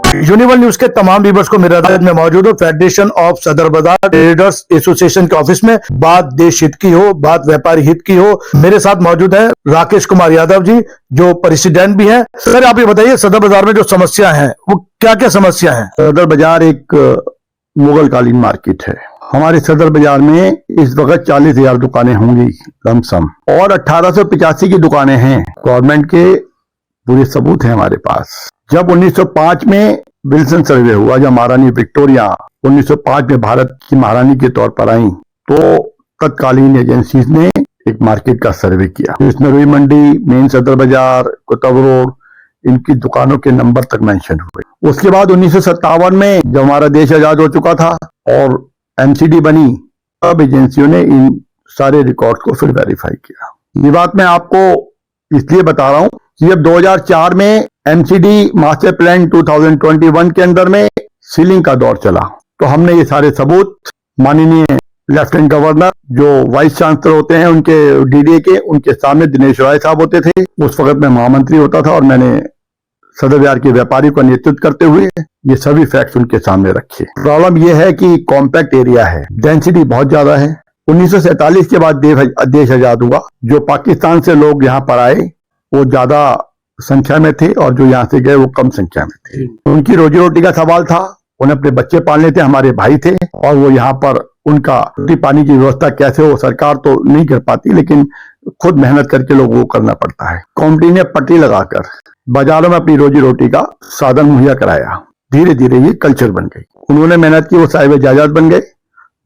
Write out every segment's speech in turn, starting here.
Universal news के तमाम viewers को मेरा में मौजूद हो फेडरेशन ऑफ सदर बाजार ट्रेडर्स एसोसिएशन के ऑफिस में। बात देश हित की हो, बात व्यापारी हित की हो। मेरे साथ मौजूद है राकेश कुमार यादव जी, जो प्रेसिडेंट भी हैं। सर, आप ये बताइए, सदर बाजार में जो समस्या है वो क्या क्या समस्या है? सदर बाजार एक मुगल कालीन मार्केट है। हमारे सदर बाजार में इस वक्त 40,000 दुकानें होंगी लमसम, और 1885 की दुकानें हैं। गवर्नमेंट के पूरे सबूत हैं हमारे पास। जब 1905 में विल्सन सर्वे हुआ, जब महारानी विक्टोरिया 1905 में भारत की महारानी के तौर पर आई, तो तत्कालीन एजेंसीज ने एक मार्केट का सर्वे किया। इसमें रुई मंडी, मेन सदर बाजार, कुतुब रोड, इनकी दुकानों के नंबर तक मेंशन हुए। उसके बाद 1957 में जब हमारा देश आजाद हो चुका था और एमसीडी बनी, तब एजेंसियों ने इन सारे रिकॉर्ड को फिर वेरीफाई किया। ये बात मैं आपको इसलिए बता रहा हूं कि जब 2004 में एमसीडी मास्टर प्लान 2021 के अंदर में सीलिंग का दौर चला, तो हमने ये सारे सबूत माननीय लेफ्टिनेंट गवर्नर जो वाइस चांसलर होते हैं उनके डीडीए के, उनके सामने दिनेश राय साहब होते थे। उस वक्त मैं महामंत्री होता था और मैंने सदर बाजार के व्यापारी का नेतृत्व करते हुए ये सभी फैक्ट्स उनके सामने रखे। प्रॉब्लम यह है कि कॉम्पैक्ट एरिया है, डेंसिटी बहुत ज्यादा है। 1947 के बाद देश आजाद हुआ। जो पाकिस्तान से लोग यहाँ पर आए वो ज्यादा संख्या में थे और जो यहाँ से गए वो कम संख्या में थे। उनकी रोजी रोटी का सवाल था, उन्हें अपने बच्चे पालने थे, हमारे भाई थे, और वो यहाँ पर उनका रोटी पानी की व्यवस्था कैसे हो, सरकार तो नहीं कर पाती, लेकिन खुद मेहनत करके लोगों को करना पड़ता है। कंपनी ने पट्टी लगाकर बाजारों में अपनी रोजी रोटी का साधन मुहैया कराया। धीरे धीरे ये कल्चर बन गई। उन्होंने मेहनत की, वो साहिब जायदाद बन गए,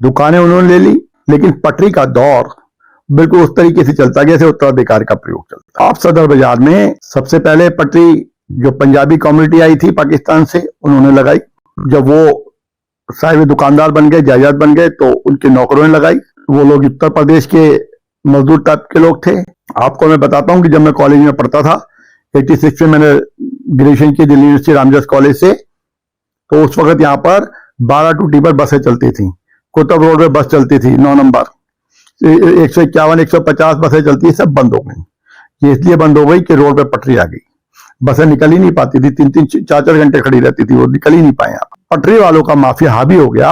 दुकानें उन्होंने ले ली, लेकिन पटरी का दौर बिल्कुल उस तरीके से चलता गया जैसे उत्तराधिकार का प्रयोग चलता। आप सदर बाजार में सबसे पहले पटरी जो पंजाबी कम्युनिटी आई थी पाकिस्तान से, उन्होंने लगाई। जब वो साहिब दुकानदार बन गए, जायदाद बन गए, तो उनके नौकरों ने लगाई। वो लोग उत्तर प्रदेश के मजदूर टाइप के लोग थे। आपको मैं बताता हूँ कि जब मैं कॉलेज में पढ़ता था, 86 में मैंने ग्रेजुएशन की दिल्ली यूनिवर्सिटी रामदास कॉलेज से, तो उस वक्त यहाँ पर 12 टूटी पर बसें चलती थी। कुतुब रोड में बस चलती थी 9 नंबर, 151, 150 बसें चलती, सब बंद हो गई। ये इसलिए बंद हो गई कि रोड पे पटरी आ गई, बसें निकल ही नहीं पाती थी, 3-3, 4-4 घंटे खड़ी रहती थी, वो निकल ही नहीं पाए। पटरी वालों का माफिया हावी हो गया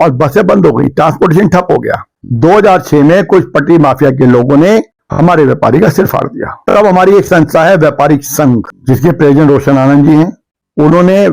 और बसें बंद हो गई, ट्रांसपोर्टेशन ठप हो गया। 2006 में कुछ पटरी माफिया के लोगों ने हमारे व्यापारी का सिर फाड़ दिया। तब हमारी एक संस्था है व्यापारिक संघ, जिसके प्रेसिडेंट रोशन आनंद जी हैं। उन्होंने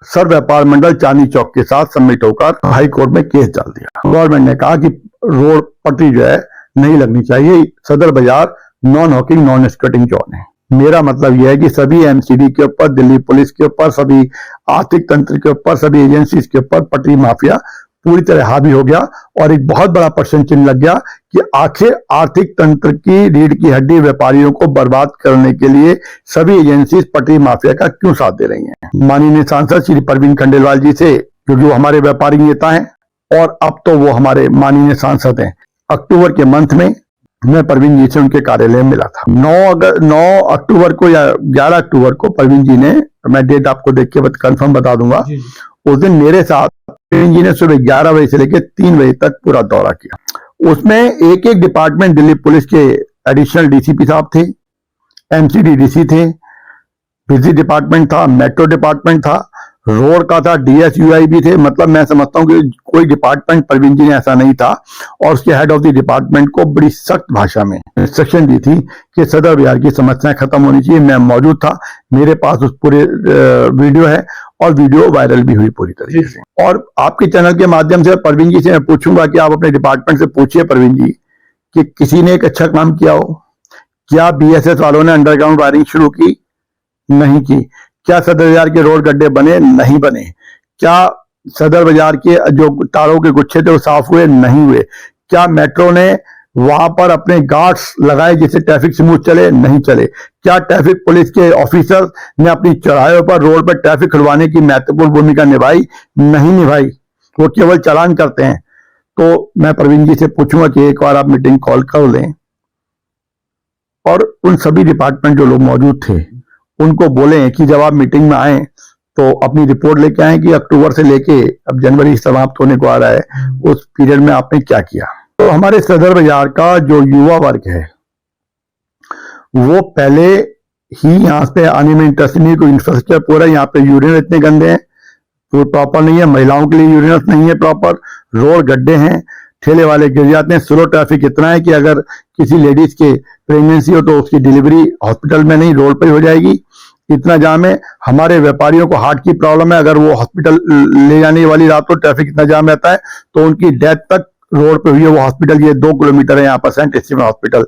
सर व्यापार मंडल चांदनी चौक के साथ सबमिट होकर हाई कोर्ट में केस डाल दिया। गवर्नमेंट ने कहा कि रोड पटरी जो है नहीं लगनी चाहिए, सदर बाजार non Hawking non skirting zone है। मेरा मतलब यह है कि सभी एमसीडी के ऊपर, दिल्ली पुलिस के ऊपर, सभी आर्थिक तंत्र के ऊपर, सभी एजेंसीज के ऊपर पटरी माफिया पूरी तरह हावी हो गया और एक बहुत बड़ा प्रश्न चिन्ह लग गया कि आखिर आर्थिक तंत्र की रीढ़ की हड्डी व्यापारियों को बर्बाद करने के लिए सभी एजेंसीज पटरी माफिया का क्यों साथ दे रही हैं। माननीय सांसद श्री परवीन खंडेलवाल जी से, क्योंकि वो हमारे व्यापारी नेता हैं और अब तो वो हमारे माननीय सांसद हैं, अक्टूबर के मंथ में मैं परवीन जी से उनके कार्यालय में मिला था। 9 अक्टूबर को या 11 अक्टूबर को परवीन जी ने, मैं डेट आपको देख के कंफर्म बता दूंगा, उस दिन मेरे साथ परवीन जी ने सुबह 11 बजे से लेकर 3 बजे तक पूरा दौरा किया। उसमें एक एक डिपार्टमेंट, दिल्ली पुलिस के एडिशनल डीसीपी साहब थे, एमसीडी डीसी थे, बिजली डिपार्टमेंट था, मेट्रो डिपार्टमेंट था, रोड का था, डीएसयूआई भी थे। मतलब मैं समझता हूं कि कोई डिपार्टमेंट परवीन जी ने ऐसा नहीं था। और उसके हेड ऑफ द डिपार्टमेंट को बड़ी सख्त भाषा में इंस्ट्रक्शन दी थी कि सदर बाजार की समस्याएं खत्म होनी चाहिए। मैं मौजूद था, मेरे पास उस पूरे वीडियो है और वीडियो वायरल भी हुई पूरी तरीके से। और आपके चैनल के माध्यम से परवीन जी से मैं पूछूंगा कि आप अपने डिपार्टमेंट से पूछिए परवीन जी कि किसी ने एक अच्छा काम किया हो। क्या बीएसएस वालों ने अंडरग्राउंड वायरिंग शुरू की? नहीं की। क्या सदर बाजार के रोड गड्ढे बने? नहीं बने। क्या सदर बाजार के जो तारों के गुच्छे थे वो साफ हुए? नहीं हुए। क्या मेट्रो ने वहां पर अपने गार्ड्स लगाए जिससे ट्रैफिक स्मूथ चले? नहीं चले। क्या ट्रैफिक पुलिस के ऑफिसर्स ने अपनी चौराहों पर, रोड पर ट्रैफिक खुलवाने की महत्वपूर्ण भूमिका निभाई? नहीं निभाई। वो केवल चालान करते हैं। तो मैं प्रवीण जी से पूछूंगा कि एक बार आप मीटिंग कॉल कर लें और उन सभी डिपार्टमेंट जो लोग मौजूद थे उनको बोलें कि जब आप मीटिंग में आए तो अपनी रिपोर्ट लेके आए कि अक्टूबर से लेके अब जनवरी समाप्त होने को आ रहा है, उस पीरियड में आपने क्या किया। तो हमारे सदर बाजार का जो युवा वर्ग है वो पहले ही यहाँ पे आने में इंटरेस्ट नहीं, कोई इंफ्रास्ट्रक्चर पूरा, यहाँ पे यूरिन इतने गंदे हैं, वो प्रॉपर नहीं है, महिलाओं के लिए यूरिनल्स नहीं है प्रॉपर, रोड गड्ढे हैं, ठेले वाले गिर जाते हैं, स्लो ट्रैफिक इतना है कि अगर किसी लेडीज के प्रेगनेंसी हो तो उसकी डिलीवरी हॉस्पिटल में नहीं रोड पर ही हो जाएगी, इतना जाम है। हमारे व्यापारियों को हार्ट की प्रॉब्लम है, अगर वो हॉस्पिटल ले जाने वाली रात को ट्रैफिक इतना जाम रहता है तो उनकी डेथ तक रोड पे हुई है। वो हॉस्पिटल ये 2 किलोमीटर है यहाँ पर Saint Stephen hospital,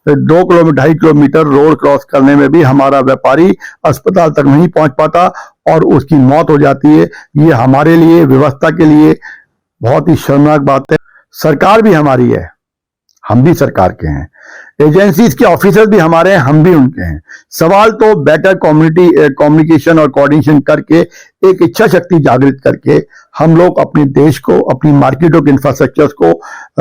2 kilometre 2.5 kilometre road cross करने में भी हमारा व्यापारी अस्पताल तक नहीं पहुंच पाता और उसकी मौत हो जाती है। ये हमारे लिए, व्यवस्था के लिए बहुत ही शर्मनाक बात है। सरकार भी हमारी है, हम भी सरकार के हैं, एजेंसीज के ऑफिसर भी हमारे हैं, हम भी उनके हैं। सवाल तो बेटर कम्युनिकेशन और कोऑर्डिनेशन करके, एक इच्छा शक्ति जागृत करके हम लोग अपने देश को, अपनी मार्केटों के इंफ्रास्ट्रक्चर्स को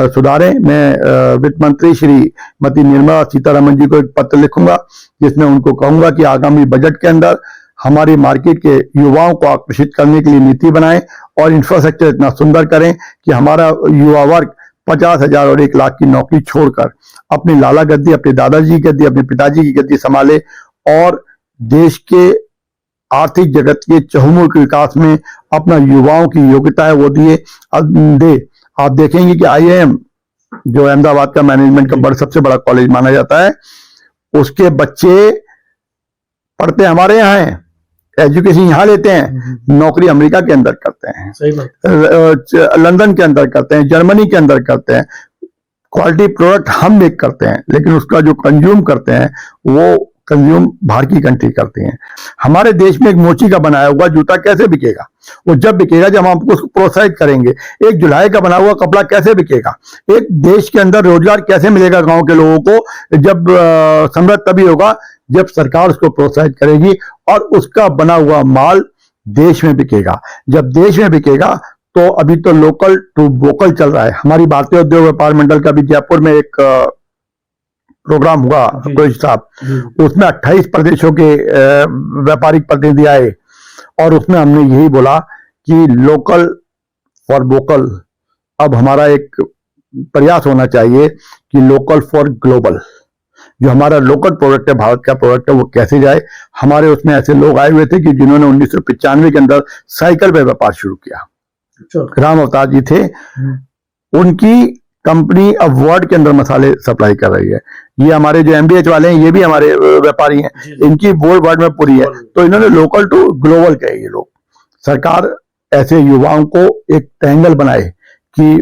सुधारें। मैं वित्त मंत्री श्रीमती निर्मला सीतारमण जी को एक पत्र लिखूंगा जिसमें उनको कहूंगा कि आगामी बजट के अंदर हमारी मार्केट के युवाओं को आकर्षित करने के लिए नीति बनाएं और इंफ्रास्ट्रक्चर इतना सुंदर करें कि हमारा युवा वर्ग 50,000 और 1 लाख की नौकरी छोड़कर अपनी लाला गद्दी, अपने दादाजी की गद्दी, अपने पिताजी की गद्दी संभाले और देश के आर्थिक जगत के चहुमुख विकास में अपना युवाओं की योग्यता है वो दे। आप देखेंगे कि IIM जो अहमदाबाद का मैनेजमेंट का सबसे बड़ा कॉलेज माना जाता है, उसके बच्चे पढ़ते हमारे यहाँ हैं, एजुकेशन यहाँ लेते हैं, नौकरी अमेरिका के अंदर करते हैं, सही बात, लंदन के अंदर करते हैं, जर्मनी के अंदर करते हैं। क्वालिटी प्रोडक्ट हम मेक करते हैं लेकिन उसका जो कंज्यूम करते हैं वो कंज्यूम बाहर की कंट्री करती हैं। हमारे देश में एक मोची का बनाया हुआ जूता कैसे बिकेगा? वो जब बिकेगा जब हम उसको प्रोत्साहित करेंगे। एक जुलाई का बना हुआ कपड़ा कैसे बिकेगा? एक देश के अंदर रोजगार कैसे मिलेगा गांव के लोगों को? जब समृद्ध तभी होगा जब सरकार उसको प्रोत्साहित करेगी और उसका बना हुआ माल देश में बिकेगा। जब देश में बिकेगा तो अभी तो लोकल टू वोकल चल रहा है। हमारी भारतीय उद्योग व्यापार मंडल का भी जयपुर में एक प्रोग्राम हुआ साहब, उसमें 28 प्रदेशों के व्यापारिक प्रतिनिधि आए और उसमें हमने यही बोला कि लोकल फॉर वोकल। अब हमारा एक प्रयास होना चाहिए कि लोकल फॉर ग्लोबल। जो हमारा लोकल प्रोडक्ट है, भारत का प्रोडक्ट है, वो कैसे जाए। हमारे उसमें ऐसे लोग आए हुए थे कि जिन्होंने 1995 के अंदर साइकिल पे व्यापार शुरू किया। राम अवतार जी थे, उनकी कंपनी अब वर्ल्ड के अंदर मसाले सप्लाई कर रही है। ये हमारे जो MBH वाले हैं ये भी हमारे व्यापारी हैं, इनकी बोर्ड वर्ल्ड में पूरी है। तो इन्होंने लोकल टू ग्लोबल कहे। ये लोग, सरकार ऐसे युवाओं को एक ट्रायंगल बनाए कि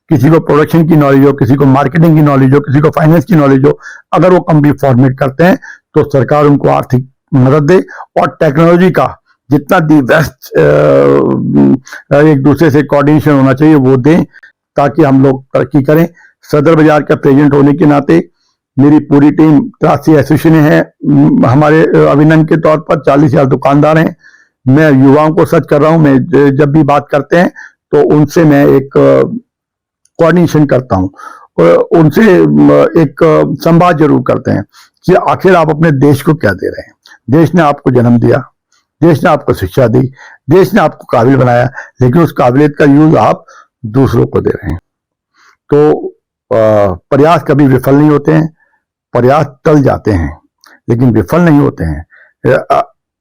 किसी को प्रोडक्शन की नॉलेज हो, किसी को मार्केटिंग की नॉलेज हो, किसी को फाइनेंस की नॉलेज हो। अगर वो कंपनी फॉर्मेट करते हैं तो सरकार उनको आर्थिक मदद दे और टेक्नोलॉजी का जितना दी बेस्ट एक दूसरे से कोऑर्डिनेशन होना चाहिए वो दें ताकि हम लोग तरक्की करें। सदर बाजार का प्रेसिडेंट होने के नाते मेरी पूरी टीम 83 एसोसिएशन है। हमारे अभिनंदन के तौर पर 40,000 दुकानदार हैं। मैं युवाओं को सच कर रहा हूं, मैं जब भी बात करते हैं तो उनसे मैं एक कोऑर्डिनेशन करता हूं, उनसे एक संवाद जरूर करते हैं कि आखिर आप अपने देश को क्या दे रहे हैं। देश ने आपको जन्म दिया, देश ने आपको शिक्षा दी, देश ने आपको काबिल बनाया, लेकिन उस काबिलियत का यूज आप दूसरों को दे रहे हैं। तो प्रयास कभी विफल नहीं होते हैं, प्रयास टल जाते हैं लेकिन विफल नहीं होते हैं।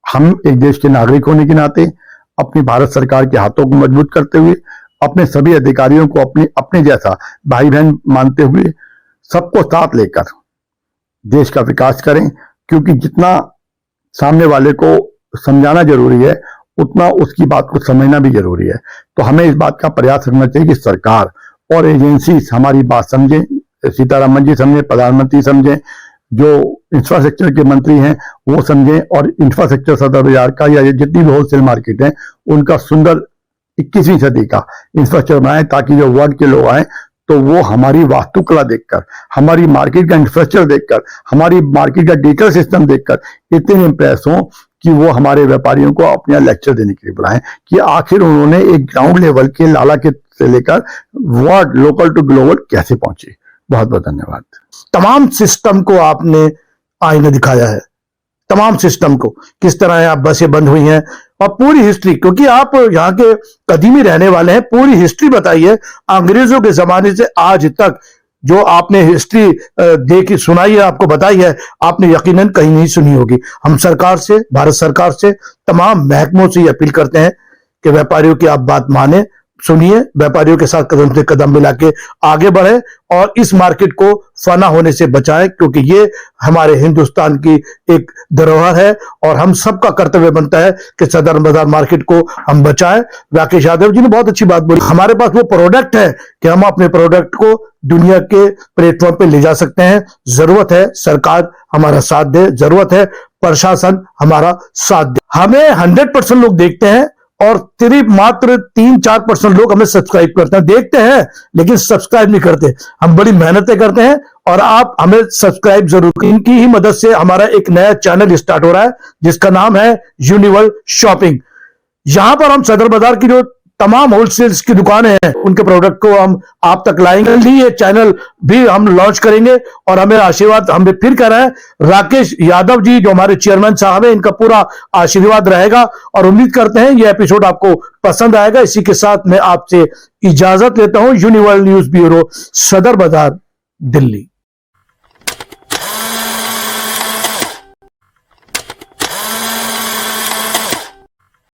हम एक देश के नागरिक होने के नाते अपनी भारत सरकार के हाथों को मजबूत करते हुए, अपने सभी अधिकारियों को अपने जैसा भाई बहन मानते हुए, सबको साथ लेकर देश का विकास करें। क्योंकि जितना सामने वाले को समझाना जरूरी है उतना उसकी बात को समझना भी जरूरी है। तो हमें इस बात का प्रयास करना चाहिए कि सरकार और एजेंसी हमारी बात समझें, सीतारमण जी समझें, प्रधानमंत्री समझें, जो इंफ्रास्ट्रक्चर के मंत्री हैं वो समझें और इंफ्रास्ट्रक्चर सदर बाजार का या जितनी भी होलसेल मार्केट है उनका सुंदर 21वीं सदी का इंफ्रास्ट्रक्चर बनाएं ताकि जो वर्ल्ड के लोग आए तो वो हमारी वास्तुकला देखकर, हमारी मार्केट का इंफ्रास्ट्रक्चर देखकर, हमारी मार्केट का डिजिटल सिस्टम देखकर इतने इंप्रेस हों कि वो हमारे व्यापारियों को अपने लेक्चर देने के लिए बुलाएं कि आखिर उन्होंने एक ग्राउंड लेवल के लाला के से लेकर वर्ल्ड लोकल टू ग्लोबल कैसे पहुंचे। बहुत बहुत धन्यवाद। तमाम सिस्टम को आपने आईने दिखाया है, तमाम सिस्टम को किस तरह आप बसें बंद हुई हैं और पूरी हिस्ट्री, क्योंकि आप यहाँ के कदीमी रहने वाले हैं, पूरी हिस्ट्री बताइए अंग्रेजों के जमाने से आज तक। जो आपने हिस्ट्री देखी सुनाई है, आपको बताई है, आपने यकीनन कहीं नहीं सुनी होगी। हम सरकार से, भारत सरकार से, तमाम महकमों से अपील करते हैं कि व्यापारियों की आप बात माने, सुनिए, व्यापारियों के साथ कदम से कदम मिला के आगे बढ़े और इस मार्केट को फना होने से बचाएं, क्योंकि ये हमारे हिंदुस्तान की एक धरोहर है और हम सबका कर्तव्य बनता है कि सदर बाजार मार्केट को हम बचाएं। राकेश यादव जी ने बहुत अच्छी बात बोली, हमारे पास वो प्रोडक्ट है कि हम अपने प्रोडक्ट को दुनिया के प्लेटफॉर्म पे ले जा सकते हैं। जरूरत है सरकार हमारा साथ दे, जरूरत है प्रशासन हमारा साथ दे। हमें 100% लोग देखते हैं और सिर्फ मात्र 3-4% लोग हमें सब्सक्राइब करते हैं, देखते हैं लेकिन सब्सक्राइब नहीं करते। हम बड़ी मेहनतें करते हैं और आप हमें सब्सक्राइब जरूर। इनकी ही मदद से हमारा एक नया चैनल स्टार्ट हो रहा है जिसका नाम है यूनिवर्ल्ड शॉपिंग। यहां पर हम सदर बाजार की जो तमाम होलसेल्स की दुकानें हैं उनके प्रोडक्ट को हम आप तक लाएंगे। ये चैनल भी हम लॉन्च करेंगे और हमें आशीर्वाद हमें फिर कर रहे हैं राकेश यादव जी जो हमारे चेयरमैन साहब हैं, इनका पूरा आशीर्वाद रहेगा और उम्मीद करते हैं यह एपिसोड आपको पसंद आएगा। इसी के साथ मैं आपसे इजाजत लेता हूं। यूनिवर्ल्ड न्यूज ब्यूरो, सदर बाजार, दिल्ली।